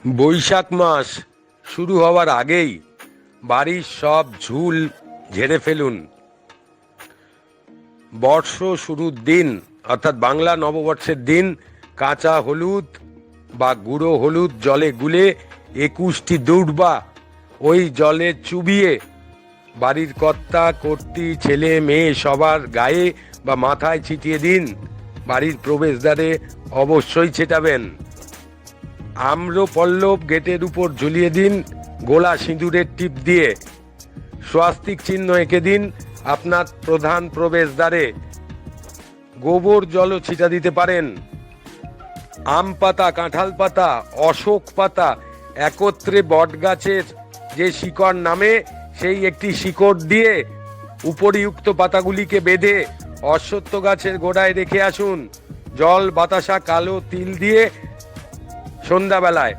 বৈশাখ মাস শুরু হওয়ার আগেই বাড়ির সব ঝুল ঝেড়ে ফেলুন। বর্ষ শুরুর দিন অর্থাৎ বাংলা নববর্ষের দিন কাঁচা হলুদ বা গুঁড়ো হলুদ জলে গুলে 21টি দূর্বা ওই জলে চুবিয়ে বাড়ির কর্তা কর্ত্রী ছেলে মেয়ে সবার গায়ে বা মাথায় ছিটিয়ে দিন। বাড়ির প্রবেশদ্বারে অবশ্যই ছেটাবেন। আম্রপল্লব গেটের উপর ঝুলিয়ে দিন গোলা সিঁদুরের টিপ দিয়ে। স্বাস্তিক চিহ্ন এঁকে দিন আপনার প্রধান প্রবেশদ্বারে। গোবর জলও ছিটা দিতে পারেন। আম পাতা, কাঁঠাল পাতা, অশোক পাতা একত্রে বটগাছের যে শিকড় নামে সেই একটি শিকড় দিয়ে উপরিউক্ত পাতাগুলিকে বেঁধে অশ্বত্থ গাছের গোড়ায় রেখে আসুন। জল, বাতাসা, কালো তিল দিয়ে সন্ধ্যাবেলায়